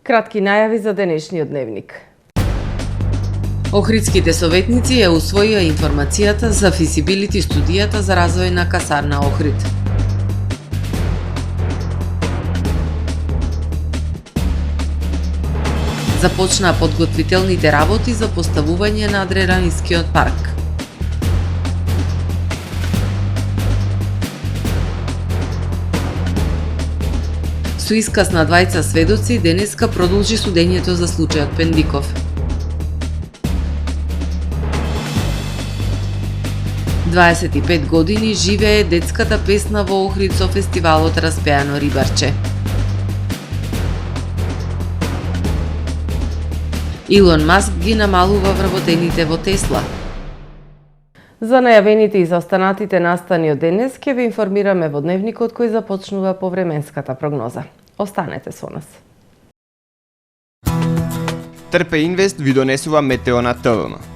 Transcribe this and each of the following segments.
Кратки најави за денешниот дневник. Охридските советници ја усвоија информацијата за физибилити студијата за развој на касарна Охрид. Започнаа подготвителните работи за поставување на адреналинскиот парк. Со исказ на двајца сведоци, денеска продолжи судењето за случајот Пендиков. 25 години живее детската песна во Охрид со фестивалот Распеано рибарче. Илон Маск ги намалува вработените во Тесла. За најавените и за останатите настани од денес ќе ви информираме во дневникот кој започнува по временската прогноза. Останете со нас. Трпе Инвест ви донесува метео на ТВМ.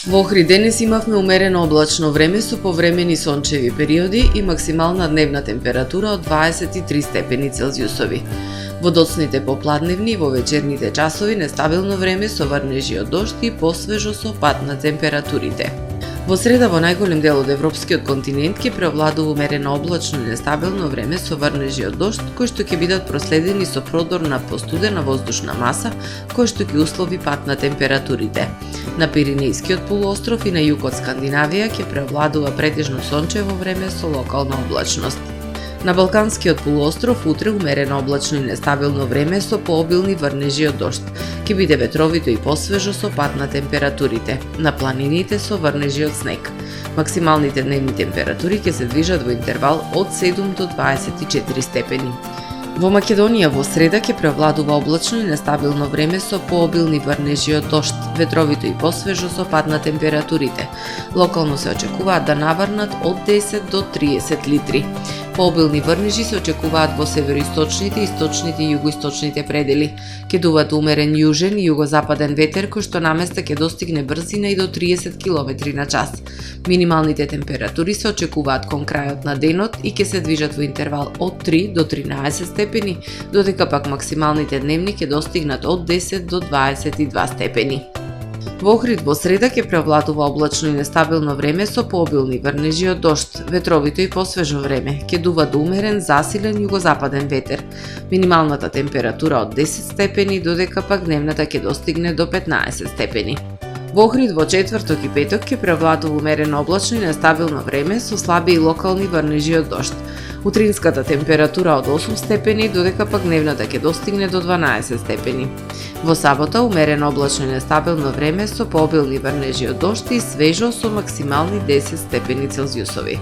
Во Охрид денес имавме умерено облачно време со повремени сончеви периоди и максимална дневна температура од 23 степени Целзиусови. Во доцните попладневни и во вечерните часови нестабилно време со врнежи од дожд и посвежо со пад на температурите. Во среда во најголем дел од европскиот континент ќе преовладува умерено облачно и нестабилно време со врнежи од дожд, кои што ќе бидат проследени со продор на постудена воздушна маса, кој што ќе услови пад на температурите. На Пиринејскиот полуостров и на југ од Скандинавија ќе преовладува претежно сончево време со локална облачност. На Балканскиот полуостров утре умерено облачно и нестабилно време со пообилни врнежи од дожд. Ќе биде ветровито и посвежо со пад на температурите. На планините со врнежи од снег. Максималните дневни температури ќе се движат во интервал од 7 до 24 степени. Во Македонија во среда ќе преовладува облачно и нестабилно време со пообилни врнежи од дожд, ветровито и посвежо со пад на температурите. Локално се очекуваат да наврнат од 10 до 30 литри. Пообилни врнежи се очекуваат во североисточните, источните и југоисточните предели. Ќе дуват умерен јужен и југозападен ветер кој што наместа ќе достигне брзина и до 30 км на час. Минималните температури се очекуваат кон крајот на денот и ќе се движат во интервал од 3 до 13 степени, додека пак максималните дневни ќе достигнат од 10 до 22 степени. Во Охрид во среда ќе преовладува облачно и нестабилно време со пообилни врнежи од дожд, ветровито и посвежо време. Ќе дува до умерен засилен југозападен ветер. Минималната температура од 10 степени, додека пак дневната ќе достигне до 15 степени. Во Охрид во четврток и петок ќе преовладува умерено облачно и нестабилно време со слаби и локални врнежи од дожд. Утринската температура од 8 степени, додека пак дневната ќе достигне до 12 степени. Во сабота умерено облачно и нестабилно време со пообилни врнежи од дожд и свежо со максимални 10 степени Целзиусови.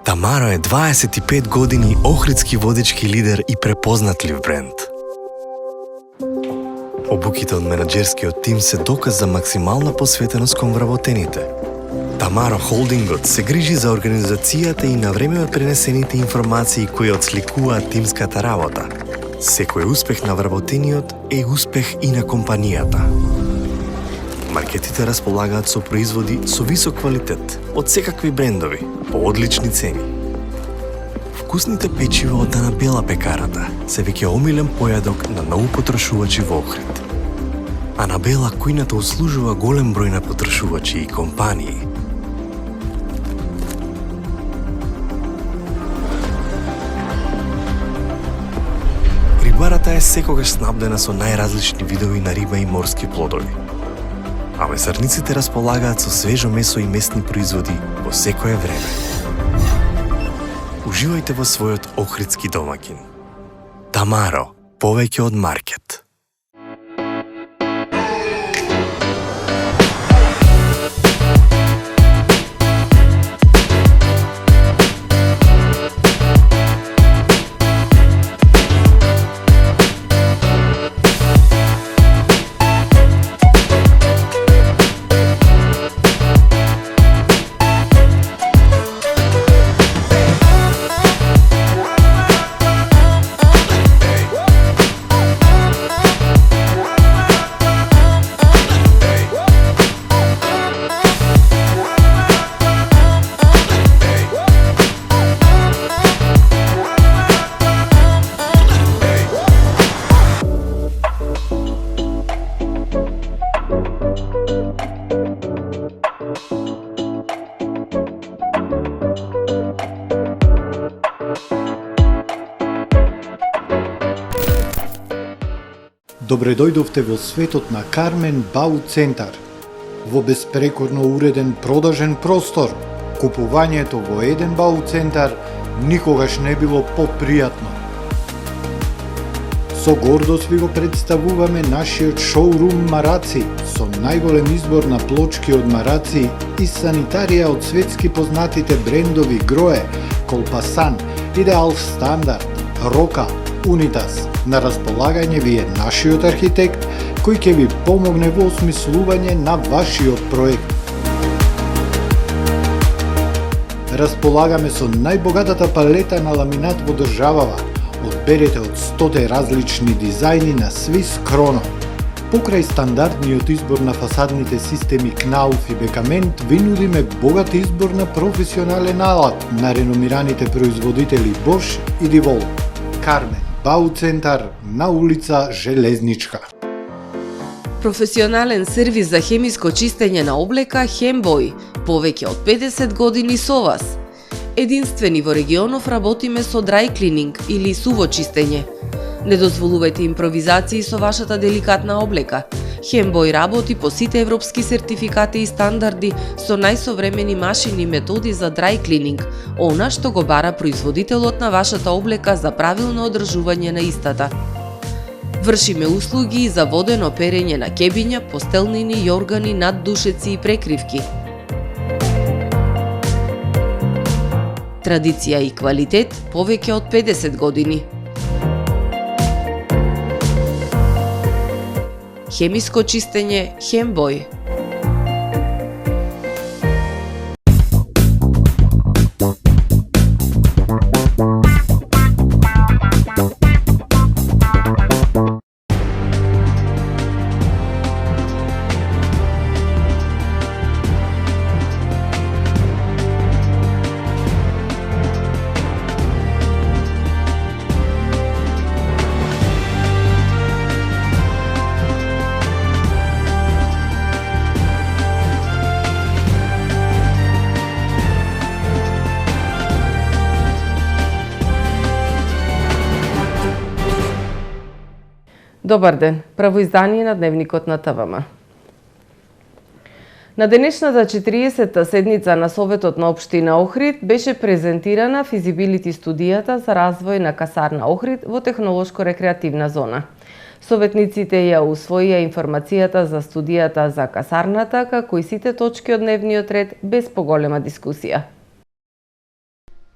Тамаро е 25 години охридски водечки лидер и препознатлив бренд. Обуките од менаџерскиот тим се доказ за максимална посветеност кон вработените. Тамаро Холдингот се грижи за организацијата и на време пренесените информации кои отсликуваат тимската работа. Секој успех на вработениот е успех и на компанијата. Маркетите располагаат со производи со висок квалитет од секакви брендови по одлични цени. Вкусните печива од Дана Бела пекарата се веќе омилен појадок на многу потрошувачи во Охрид. Анабела кујната услужува голем број на потрошувачи и компании. Рибарата е секогаш снабдена со најразлични видови на риба и морски плодови. А месарниците располагаат со свежо месо и местни производи во секое време. Уживајте во својот охридски домаќин. Тамаро, повеќе од маркет. Добре дојдовте во светот на Кармен Бау Центар. Во беспрекорно уреден продажен простор, купувањето во еден Бау Центар никогаш не било попријатно. Со гордост ви го представуваме нашиот шоурум Мараци, со најголем избор на плочки од Мараци и санитарија од светски познатите брендови Грое, Колпасан, Идеал Стандард, Рока, Унитас. На располагање ви е нашиот архитект, кој ќе ви помогне во осмислување на вашиот проект. Располагаме со најбогатата палета на ламинат во државава. Одберете од 100 различни дизајни на Swiss Chrono. Покрај стандардниот избор на фасадните системи Knauf и Бекамент, ви нудиме богат избор на професионален алат на реномираните производители Bosch и DeWalt. Кармен Бау Центар на улица Железничка. Професионален сервис за хемиско чистење на облека Хембој, повеќе од 50 години со вас. Единствени во регионов работиме со dry cleaning или суво чистење. Не дозволувајте импровизации со вашата деликатна облека. Хембој работи по сите европски сертификати и стандарди со најсовремени машини и методи за dry cleaning, она што го бара производителот на вашата облека за правилно одржување на истата. Вршиме услуги за водено перење на кебиња, постелнини, јоргани, наддушеци и прекривки. Традиција и квалитет повеќе од 50 години. Хемиско чистење Хембој. Добар ден, прво издание на Дневникот на ТВМ. На денешната 40-та седница на Советот на Општина Охрид беше презентирана физибилити студијата за развој на касарна Охрид во технолошко-рекреативна зона. Советниците ја усвоија информацијата за студијата за касарната, како и сите точки од дневниот ред без поголема дискусија.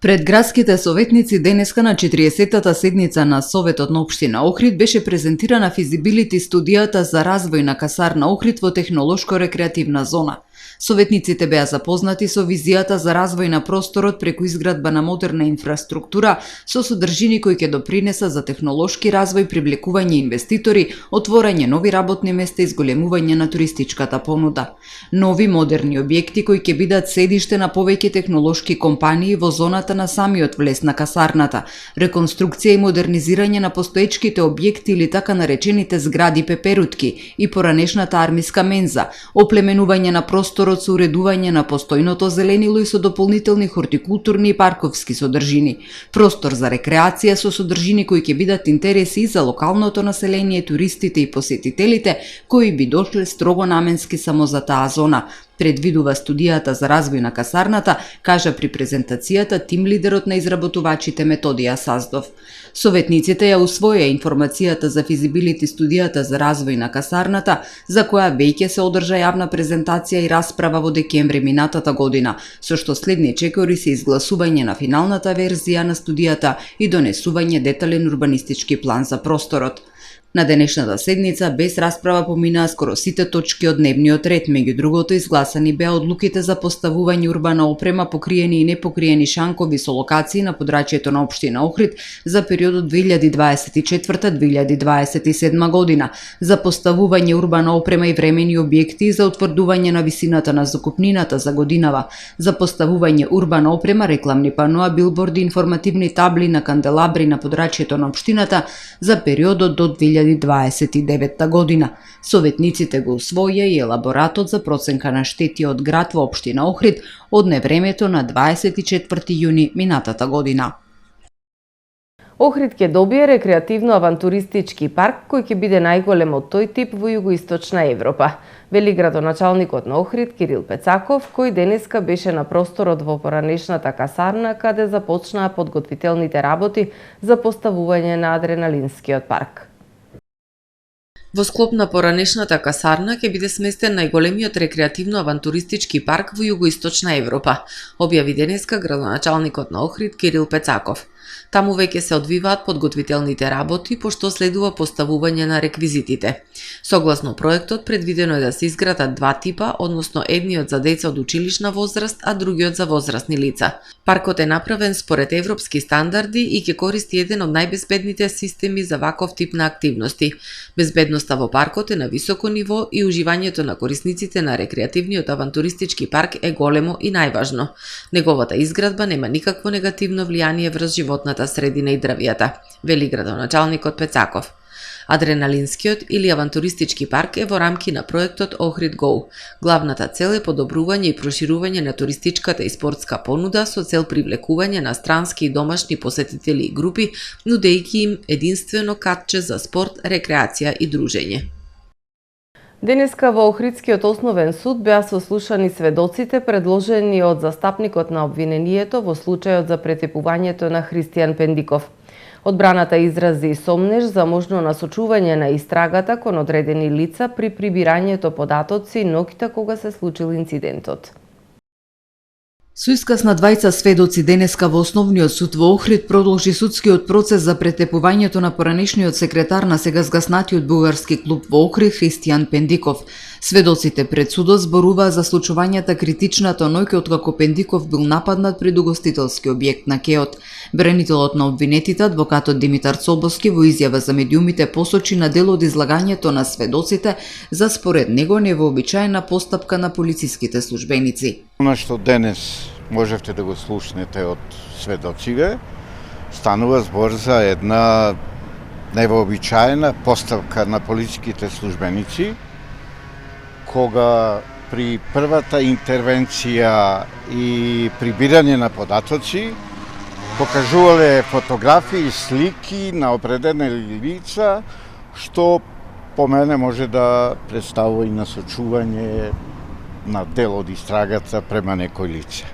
Пред градските советници денеска на 40-та седница на Советот на Општина Охрид беше презентирана физибилити студијата за развој на касарна Охрид во технолошко-рекреативна зона. Советниците беа запознати со визијата за развој на просторот преку изградба на модерна инфраструктура со содржини кои ќе допринесат за технолошки развој, привлекување инвеститори, отворање нови работни места и зголемување на туристичката понуда. Нови модерни објекти кои ќе бидат седиште на повеќе технолошки компании во зоната на самиот влез на касарната, реконструкција и модернизирање на постоечките објекти или така наречените згради пеперутки и поранешната армиска менза, оплеменување на просторот со уредување на постојното зеленило и со дополнителни хортикултурни и парковски содржини, простор за рекреација со содржини кои ќе бидат интереси за локалното население, туристите и посетителите кои би дошле строго наменски само за таа зона, предвидува студијата за развој на касарната, кажа при презентацијата тимлидерот на изработувачите Методија Саздов. Советниците ја усвоја информацијата за физибилити студијата за развој на касарната, за која веќе се одржа јавна презентација и расправа во декември минатата година, со што следни чекори се изгласување на финалната верзија на студијата и донесување детален урбанистички план за просторот. На денешната седница без расправа поминаа скоро сите точки од дневниот ред, меѓу другото изгласани беа одлуките за поставување урбана опрема, покриени и непокриени шанкови со локации на подрачјето на Општина Охрид за периодот 2024-2027 година, за поставување урбана опрема и времени објекти за утврдување на висината на закупнината за годинава, за поставување урбана опрема, рекламни паноа, билборди, информативни табли на канделабри на подрачјето на општината за периодот до 2029 година. Советниците го усвоја и елаборатот за проценка на штети од град во Општина Охрид од невремето на 24 јуни минатата година. Охрид ќе добие рекреативно-авантуристички парк кој ќе биде најголем од тој тип во југоисточна Европа, вели градоначалникот на Охрид Кирил Пецаков, кој денеска беше на просторот во поранешната касарна каде започнаа подготвителните работи за поставување на адреналинскиот парк. Во склоп на поранешната касарна ќе биде сместен најголемиот рекреативно-авантуристички парк во југоисточна Европа, објави денеска градоначалникот на Охрид Кирил Пецаков. Таму веќе се одвиваат подготвителните работи, пошто следува поставување на реквизитите. Согласно проектот, предвидено е да се изградат два типа, односно едниот за деца од училишна возраст, а другиот за возрастни лица. Паркот е направен според европски стандарди и ќе користи еден од најбезбедните системи за ваков тип на активности. Безбедноста во паркот е на високо ниво и уживањето на корисниците на рекреативниот авантуристички парк е големо и најважно. Неговата изградба нема никакво негативно влијание врз животната средина и дрвијата, вели градоначалникот Пецаков. Адреналинскиот или авантуристички парк е во рамки на проектот Охрид Go. Главната цел е подобрување и проширување на туристичката и спортска понуда со цел привлекување на странски и домашни посетители и групи, нудејќи им единствено катче за спорт, рекреација и дружење. Денеска во Охридскиот основен суд беа сослушани сведоците предложени од застапникот на обвинението во случајот за претепувањето на Христијан Пендиков. Одбраната изрази сомнеж за можно насочување на истрагата кон одредени лица при прибирањето податоци ноќта кога се случил инцидентот. Со исказ на двајца сведоци денеска во Основниот суд во Охрид продолжи судскиот процес за претепувањето на поранешниот секретар на сега згаснатиот бугарски клуб во Охрид Христијан Пендиков. Сведоците пред судот зборуваа за случувањата критичната ноќ откако Пендиков бил нападнат пред угостителски објект на Кеот. Бренителот на обвинетите, адвокатот Димитар Цобоски, во изјава за медиумите посочи на дел од излагањето на сведоците за според него невообичаена постапка на полициските службеници. Она што денес можевте да го слушнете од сведоциве, станува збор за една невообичаена постапка на полициските службеници, кога при првата интервенција и прибирање на податоци покажувале фотографии и слики на определени лица, што по мене може да представува и насочување на дел од истрагата према некој лице.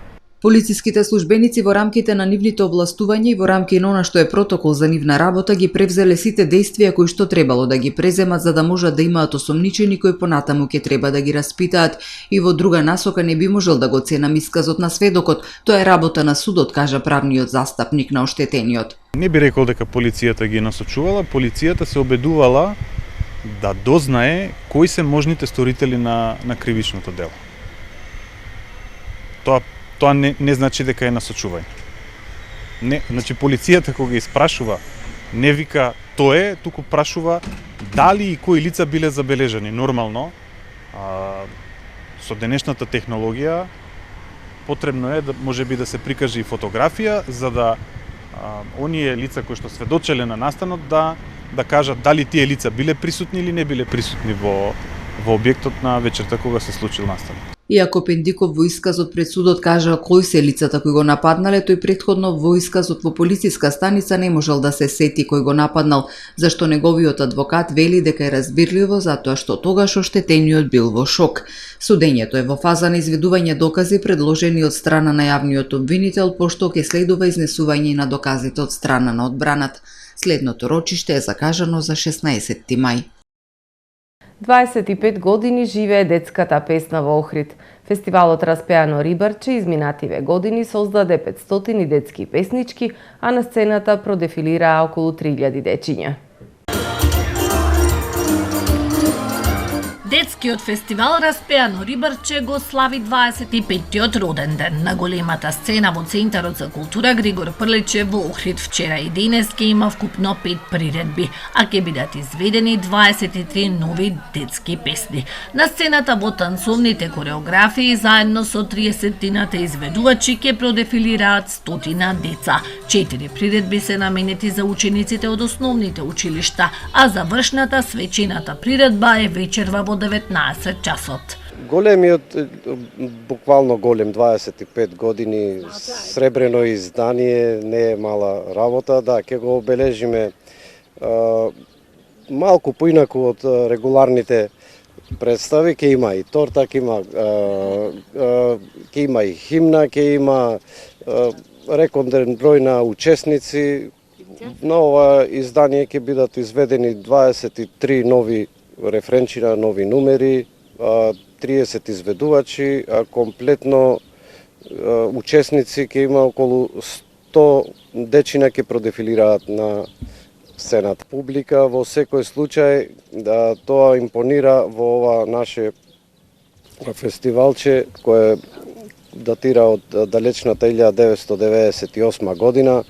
Полициските службеници во рамките на нивните областувања и во рамки на она што е протокол за нивна работа ги превзеле сите действија кои што требало да ги преземат за да можат да имаат осомничени кои понатаму ќе треба да ги распитаат и во друга насока не би можел да го ценам исказот на сведокот. Тоа е работа на судот, кажа правниот застапник на оштетениот. Не би рекол дека полицијата ги насочувала, полицијата се обедувала да дознае кои се можните сторители на кривичното дело. Тоа не значи дека е насочување. Не, значи полицијата кога ги испрашува, не вика тоа е, туку прашува дали и кои лица биле забележани. Нормално, со денешната технологија потребно е да можеби да се прикаже и фотографија за да оние лица кои што сведочеле на настанот да кажат дали тие лица биле присутни или не биле присутни во објектот на вечерта кога се случил настанот. Иако Пендиков во исказот пред судот кажа кои се лицата кои го нападнале, тој претходно во исказот во полициска станица не можел да се сети кој го нападнал, зашто неговиот адвокат вели дека е разбирливо затоа што тогаш оштетениот бил во шок. Судењето е во фаза на изведување докази предложени од страна на јавниот обвинител, пошто ќе следува изнесување на доказите од страна на одбраната. Следното рочиште е закажано за 16 мај. 25 години живее детската песна во Охрид. Фестивалот Распеано рибарче изминативе години создаде 500 детски песнички, а на сцената продефилираа околу 3000 дечиња. Детскиот фестивал Распеано рибарче го слави 25-тиот роден ден. На големата сцена во Центарот за култура Григор Прличе во Охрид вчера и денес ке има вкупно 5 приредби, а ке бидат изведени 23 нови детски песни. На сцената во танцовните кореографии заедно со 30-тината изведувачи ке продефилираат 100 деца. 4 приредби се наменети за учениците од основните училишта, а завршната свечената приредба е вечерва во 19 часот. Големиот, буквално голем, 25 години, сребрено издание, не е мала работа, да, ќе го обележиме малку поинаку од регуларните представи, ќе има и торта, ќе има и химна, ќе има рекорден број на учесници. На ова издание ќе бидат изведени 23 нови рефренчина, нови numeri, 30 изведувачи, а комплетно учесници ќе има околу 100 дечина ќе продефилираат на сцената. Публика во секој случај тоа импонира во ова наше фестивалче кое датира од далечната 1998 година.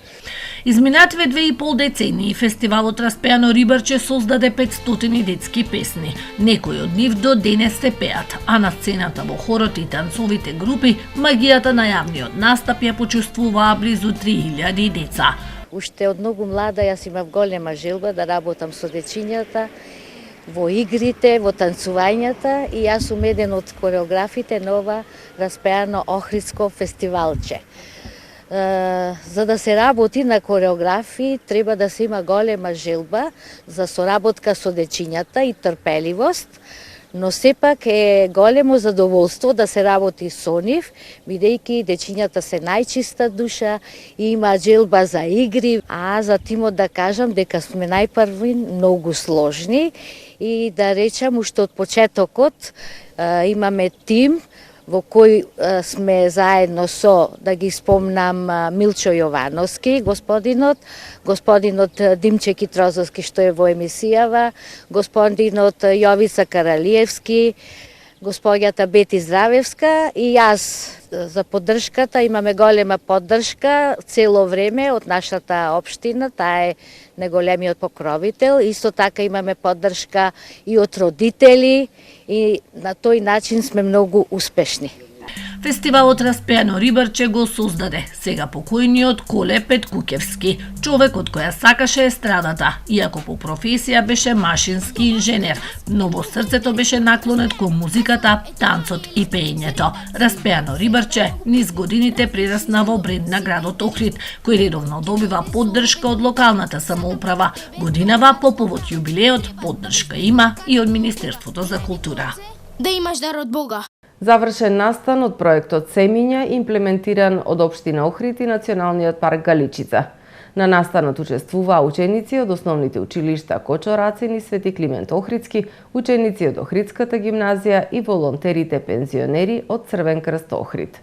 Изминативе 2,5 децении фестивалот Распеано рибарче создаде 500 детски песни. Некои од нив до денес се пеат, а на сцената во хорот и танцовите групи магијата на јавниот настап ја почувствуваа близу 3000 деца. Уште од многу млада јас имав голема желба да работам со дечињата во игрите, во танцувањата и јас сум еден од кореографите на ова Распеано Охридско фестивалче. За да се работи на кореографии треба да се има голема желба за соработка со дечињата и трпеливост, но сепак е големо задоволство да се работи со нив, бидејќи дечињата се најчиста душа и има желба за игри, а за тимот да кажам дека сме најпрви многу сложни и да речам уште од почетокот имаме тим во кој сме заедно со, да ги спомнам, Милчо Јовановски, господинот Димче Китрозовски што е во емисијава, господинот Јовица Каралиевски, господјата Бети Здравевска и јас за поддршката. Имаме голема поддршка цело време од нашата општина, таа е најголемиот покровител. Исто така имаме поддршка и од родители и на тој начин сме многу успешни. Фестивалот Распеано рибарче го создаде сега покојниот Коле Петкукевски, човек од која сакаше естрадата, иако по професија беше машински инженер, но во срцето беше наклонет кон музиката, танцот и пеењето. Распеано рибарче низ годините прерасна во бренд на градот Охрид, кој редовно добива поддршка од локалната самоуправа. Годинава по повод јубилеот поддршка има и од Министерството за култура. Да имаш дар од Бога. Завршен настан од проектот Семиња, имплементиран од Општина Охрид и Националниот парк Галичица. На настанот учествуваа ученици од основните училишта Кочо Рацин и Свети Климент Охридски, ученици од Охридската гимназија и волонтерите пензионери од Црвен крст Охрид.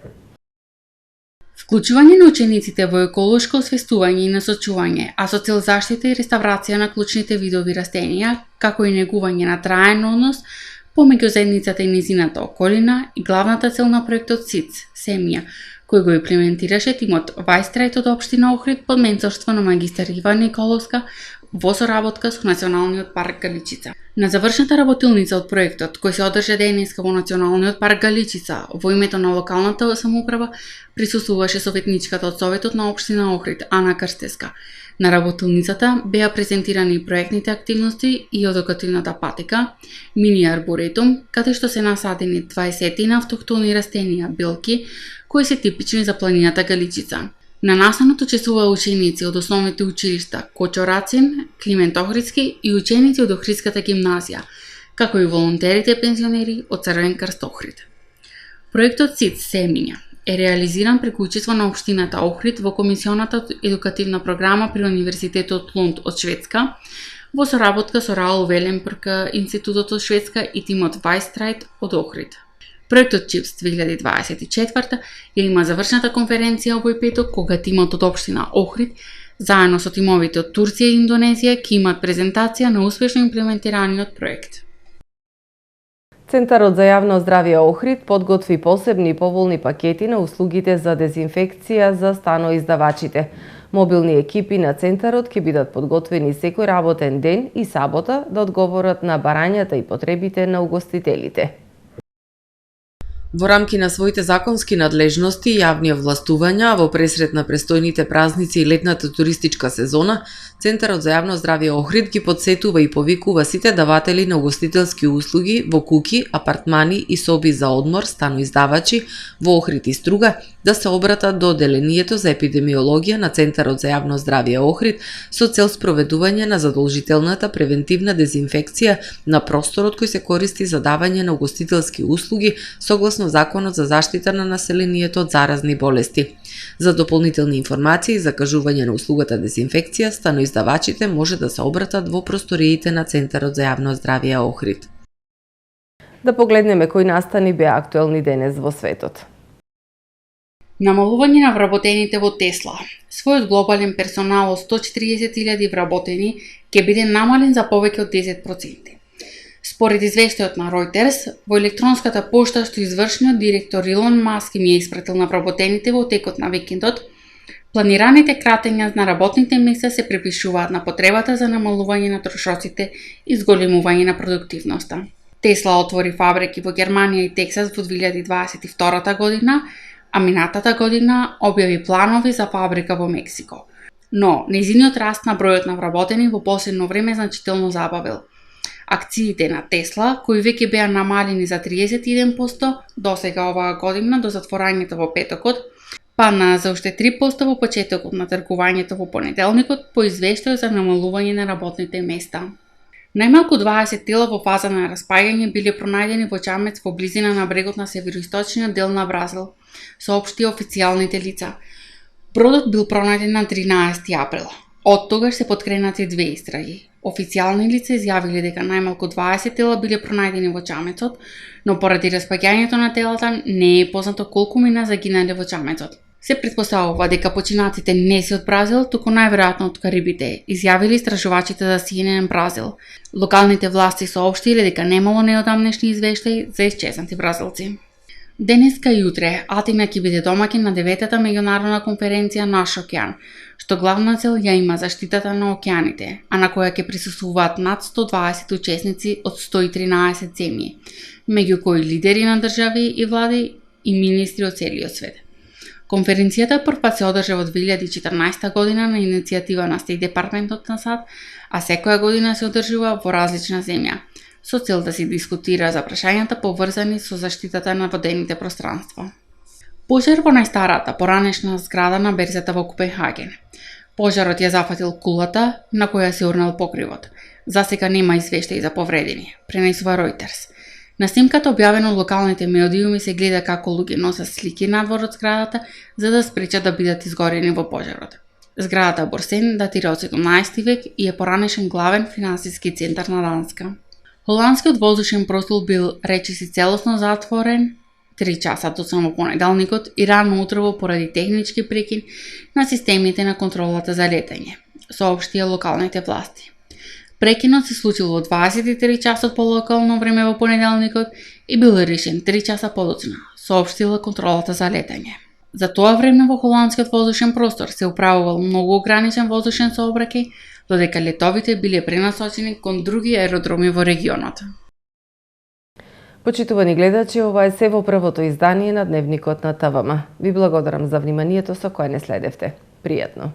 Вклучување на учениците во еколошко освестување и насочување, а со цел заштита и реставрација на клучните видови растенија, како и негување на траен однос помеѓу заедницата и низината околина и главната цел на проектот СИЦ, Семија, кој го имплементираше тимот Вајстрайт од Општина Охрид под менторство на магистар Ива Николовска во соработка со Националниот парк Галичица. На завршната работилница од проектот, кој се одржа денеска во Националниот парк Галичица во името на локалната самоуправа, присуствуваше советничката од Советот на Општина Охрид Ана Крстеска. На работилницата беа презентирани проектните активности и едукативната патека, мини арборетум, каде што се насадени 20 автохтони растенија билки, кои се типични за планината Галичица. На настанот учествуваа ученици од основните училишта Кочо Рацин, Климент Охридски и ученици од Охридската гимназија, како и волонтерите пензионери од Црвен крст Охрид. Проектот СИЦ Семиња е реализиран преку учество на Општината Охрид во Комисионата едукативна програма при Универзитетот Лунд од Шведска, во соработка со Раул Веленбрг Институтот од Шведска и тимот Вајстрайт од Охрид. Проектот ЧИПС 2024 ја има завршната конференција овој петок, кога тимот од Општина Охрид, заедно со тимовите од Турција и Индонезија, ќе имат презентација на успешно имплементираниот проект. Центарот за јавно здравје Охрид подготви посебни и поволни пакети на услугите за дезинфекција за станоиздавачите. Мобилни екипи на Центарот ќе бидат подготвени секој работен ден и сабота да одговорат на барањата и потребите на угостителите. Во рамки на своите законски надлежности и јавни овластувања, во пресрет на престојните празници и летната туристичка сезона, Центарот за јавно здравје Охрид ги подсетува и повикува сите даватели на угостителски услуги во куќи, апартмани и соби за одмор, станоиздавачи во Охрид и Струга да се обратат до Оделението за епидемиологија на Центарот за јавно здравје Охрид со цел спроведување на задолжителната превентивна дезинфекција на просторот кој се користи за давање на угостителски услуги согласно Законот за заштита на населението од заразни болести. За дополнителни информации и закажување на услугата дезинфекција, станоиздавачите може да се обратат во просториите на Центарот за јавно здравје Охрид. Да погледнеме кои настани беа актуелни денес во светот. Намалување на вработените во Тесла. Својот глобален персонал од 140.000 вработени ќе биде намален за повеќе од 10%. Според извештајот на Reuters, во електронската пошта што извршниот директор Илон Маск им ја испратил на вработените во текот на викендот, планираните кратења на работните места се припишуваат на потребата за намалување на трошоците и зголемување на продуктивноста. Тесла отвори фабрики во Германија и Тексас во 2022 година, а минатата година објави планови за фабрика во Мексико. Но нејзиниот раст на бројот на вработени во последно време значително забавил. Акциите на Тесла, кои веќе беа намалени за 31% досега оваа година до затворањето во петокот, паднаа за уште 3% во почетокот на тргувањето во понеделникот по извештај за намалување на работните места. Најмалку 20 тела во фаза на распаѓање биле пронајдени во чамец во близина на брегот на североисточниот дел на Бразил, соопшти официјалните лица. Бродот бил пронајден на 13 април. Од тогаш се подкренати 2 истраги. Официјални лица изјавиле дека најмалку 20 тела биле пронајдени во чамецот, но поради распаѓањето на телата не е познато колку мина загинале во чамецот. Се претпоставува дека починатите не се од Бразил, туку најверојатно од Карибите, изјавили истражувачите за CNN Бразил. Локалните власти соопштиле дека немало неодамнешни извештаи за исчезнати бразилци. Денеска и утре Атина ќе биде домаќин на 9-та меѓународна конференција Наш океан, што главна цел ја има заштитата на океаните, а на која ќе присуствуваат над 120 учесници од 113 земји, меѓу кои лидери на држави и влади и министри од целиот свет. Конференцијата првпат се одржа во 2014 година на иницијатива на Стейт Департментот на САД, а секоја година се одржува во различна земја, со цел да се дискутира за прашањата поврзани со заштитата на водените пространства. Пожар во најстарата поранешна зграда на берзата во Копенхаген. Пожарот ја зафатил кулата на која се урнал покривот. Засега нема извештаи за повредени, пренесува Reuters. На снимката објавено од локалните медиуми се гледа како луѓе носат слики надвор од зградата за да спречат да бидат изгорени во пожарот. Зградата Борсен датира од 17 век и е поранешен главен финансиски центар на Данска. Холандскиот воздушен простор бил речиси целосно затворен 3 часа до само понеделникот и рано утрово поради технички прекин на системите на контролата за летање, соопштија локалните власти. Прекинот се случил во 23 часот по локално време во понеделникот и бил решен 3 часа подоцна, соопштила контролата за летање. За тоа време во холандскиот воздушен простор се управувал многу ограничен воздушен сообраќај, додека летовите биле пренасочени кон други аеродроми во регионот. Почитувани гледачи, ова е се во првото издание на Дневникот на ТВМ. Ви благодарам за вниманието со кое не следевте. Пријатно!